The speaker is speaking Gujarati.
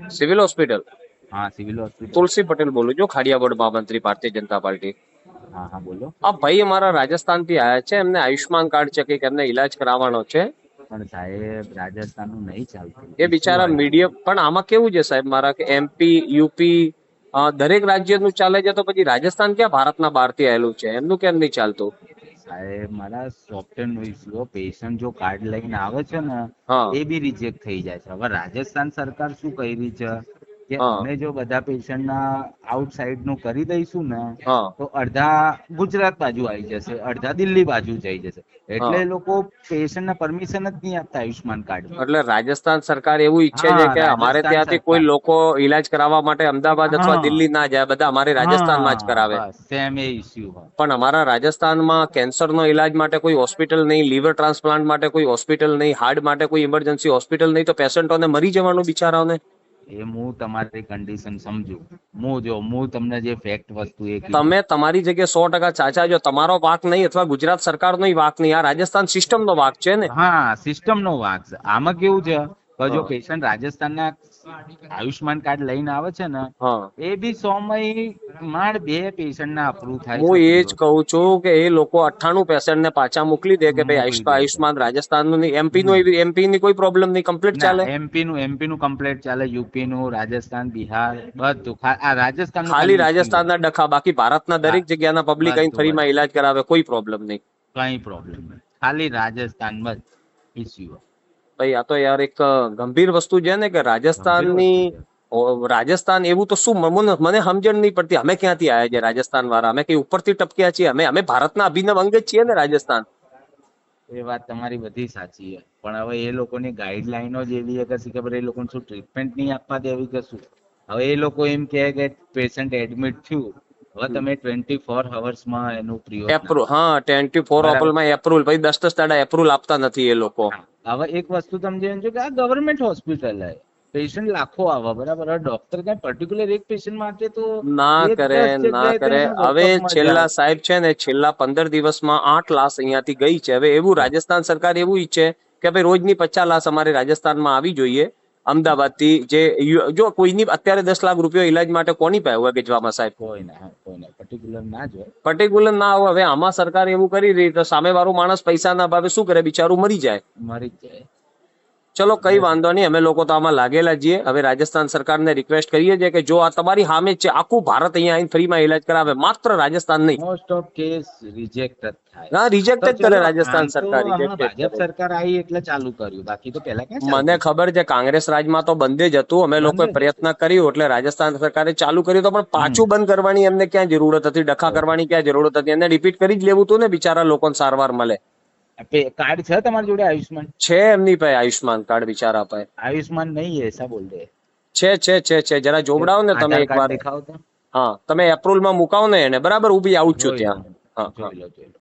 Civil hospital? હા સિવિલ હોસ્પિટલ. તુલસી પટેલ બોલું છું, ખાડિયાવાડ મહામંત્રી ભારતીય જનતા પાર્ટી. હા હા બોલો. આ ભાઈ અમારા રાજસ્થાન થી આયા છે, એમને આયુષ્માન કાર્ડ છે કે એમને ઈલાજ કરાવવાનો છે. પણ સાહેબ રાજસ્થાન નું નહીં ચાલતું, એ ઇસ્યુ બિચારા આવ્યું. મીડિયમ, પણ આમાં કેવું છે સાહેબ મારા કે એમપી યુપી દરેક રાજ્યનું ચાલે છે, તો પછી રાજસ્થાન ક્યાં ભારતના બહારથી આવેલું છે, એમનું કેમ નહીં ચાલતું? સાહેબ મારા સોફ્ટવેર નો ઇસ્યુ, પેશન્ટ જો કાર્ડ લઈને આવે છે ને હા એ બી રિજેક્ટ થઈ જાય છે. હવે રાજસ્થાન સરકાર શું કરી છે કે હા અમે જો બધા પેશન્ટના આઉટસાઇડ નું કરી દઈશું ને હા તો અડધા ગુજરાત બાજુ આવી જશે, અડધા દિલ્હી બાજુ જઈ જશે. એટલે હા. એ લોકો પેશન્ટને પરમિશન જ નહીં આપતા આયુષ્માન કાર્ડ. એટલે રાજસ્થાન સરકાર એવું ઈચ્છે છે હા કે અમારે રાજસ્થાન ત્યાંથી કોઈ સરકાર. લોકો ઈલાજ કરાવવા માટે અમદાવાદ અથવા હા દિલ્હી ના જાય, બધા અમારે રાજસ્થાનમાં જ હા કરાવે. બસ સેમ એ ઇસ્યુ હોય. પણ અમારા રાજસ્થાનમાં કેન્સરનો ઈલાજ માટે કોઈ હોસ્પિટલ નહીં, લીવર ટ્રાન્સપ્લાન્ટ માટે કોઈ હોસ્પિટલ નહીં, હાર્ટ માટે કોઈ ઇમરજન્સી હોસ્પિટલ નહીં, તો પેશન્ટોને મરી જવાનું બિચારાઓને. એ હું તમારી કન્ડિશન સમજુ. હું તમને જે ફેક્ટ વસ્તુ એ કીધી. તમે તમારી જગ્યાએ 100% સાચા છો, તમારો વાંક નહીં અથવા ગુજરાત સરકારનો વાંક નહીં, આ રાજસ્થાન સિસ્ટમનો વાંક છે ને. હા સિસ્ટમ નો વાંક છે. આમાં કેવું છે કે જો હા પેશન્ટ રાજસ્થાનના આયુષ્માન કાર્ડ લઈને આવે છે ને હા. એ બી 100 માંડ 2 પેશન્ટ ના અપ્રૂવ થાય હું છે એ જ પ્રિયોર. કહું છું કે એ લોકો 98 પેશન્ટને પાછા મોકલી દે કે ભાઈ મોકલી દે છે. આયુષ્માન રાજસ્થાનનું નહીં, એમપી હમ નું, એમપી ની કોઈ પ્રોબ્લેમ નહીં, કમ્પ્લીટ ના ચાલે. એમપી નું કમ્પ્લીટ ચાલે, યુપી નું, રાજસ્થાન, બિહાર બધું. આ રાજસ્થાન નું ખાલી ખાલી ઇસ્યુ રાજસ્થાનના ડખા, બાકી ભારતના હા દરેક જગ્યાના પબ્લિક અહીં બધું ફ્રીમાં બધું ઈલાજ કરાવે, કોઈ પ્રોબ્લેમ નહીં. કઈ પ્રોબ્લેમ નહીં, ખાલી રાજસ્થાનમાં જ ઇસ્યુ. ભાઈ આ તો યાર એક ગંભીર વસ્તુ છે ને કે ગંભીર રાજસ્થાનની, વસ્તુ છે. રાજસ્થાન એવું તો શું, મને સમજણ નહીં પડતી. અમે ક્યાંથી આવ્યા છે રાજસ્થાન વાળા? અમે કઈ ઉપરથી ટપક્યા છીએ? અમે ભારતના અભિન્ન અંગ જ છીએ ને રાજસ્થાન. એ વાત તમારી બધી સાચી છે, પણ હવે એ લોકોની ગાઈડલાઈનો જ એવી છે કે ખબર, એ લોકોને શું ટ્રીટમેન્ટ નહીં આપવા દેવી કે શું? હવે એ લોકો એમ કહે કે પેશન્ટ એડમિટ થયું, હવે તમે 24 અવર્સમાં એનું પ્રિયોગ ના એપ્રુવ, કરો. હા 24 બરાબર. અપલમાં એપ્રુવલ, ભાઈ 10 દાડા એપ્રુવલ આપતા નથી એ લોકો. હવે એક વસ્તુ તમે જો કે આ ગવર્મેન્ટ હોસ્પિટલ છે, પેશન્ટ લાખો આવે, બરાબર. હવે ડોક્ટર કઈ પર્ટિક્યુલર એક પેશન્ટ માટે તો ના એક કરે, 10 ના જગ્યાએ કરે. તેને હવે વર્કઅપમાં છેલ્લા જાય. સાહેબ છે ને, છેલ્લા 15 દિવસમાં 8 લાશ અહીંયાથી ગઈ છે. હવે એવું રાજસ્થાન સરકાર એવું ઈચ્છે કે ભાઈ રોજની 50 લાશ અમારે રાજસ્થાનમાં આવી જોઈએ અમદાવાદ થી. જે જો કોઈની અત્યારે 10 લાખ રૂપિયા ઈલાજ માટે કોની પાસે હોય વેચવામાં સાહેબ? કોઈ ના પર્ટિક્યુલર ના જ હોય. પર્ટિક્યુલર ના હોય. હવે આમાં સરકાર એવું કરી રહી તો સામે વાળો માણસ પૈસાના ભાવે શું કરે? બિચારું મરી જાય. મરી જ જાય. ચલો કઈ હવે વાંધો નહીં, અમે લોકો તો આમાં લાગેલા છીએ. હવે રાજસ્થાન સરકારને રિક્વેસ્ટ કરીએ છીએ કે જો આ તમારી સામે જ છે, આખું ભારત અહીંયા આવીને ફ્રીમાં ઈલાજ કરાવે, માત્ર રાજસ્થાન નહીં. મોસ્ટ ઓફ કેસ રિજેક્ટ જ થાય. ના, રિજેક્ટ તો જ કરે ચલો આમ રાજસ્થાન તો સરકાર, હમણાં રિજેક્ટ જ ભાજપ કરે. સરકાર આવી એટલે ચાલુ કર્યું, બાકી તો પહેલા ક્યાં મને ચાલતું હતું? ખબર છે કોંગ્રેસ રાજમાં તો બંધ જ હતું. અમે લોકોએ બંધ જ પ્રયત્ન હતું. કર્યું એટલે રાજસ્થાન સરકારે ચાલુ કર્યું હતું, પણ હમ પાછું બંધ કરવાની એમને ક્યાં જરૂરત હતી? ડખા કરવાની ક્યાં જરૂરત હતી? એને રિપીટ કરી જ લેવું હતું ને, બિચારા લોકોને સારવાર મળે. કાર્ડ છે તમારી જોડે આયુષ્માન? છે એમની પાસે આયુષ્માન કાર્ડ, બિચારા પાસે આયુષ્માન નહીં है ऐसा बोल रहे हैं. છે. જરા જોવડાવો ને તમે આધાર કાર્ડ એકવાર. दिखाओ तो. હા, તમે એપ્રુવલમાં મુકાવો ને એને, બરાબર. હું બી આવું જ છું જોઈ લો ત્યાં. હા હા. જોઈ લો જોઈ લો.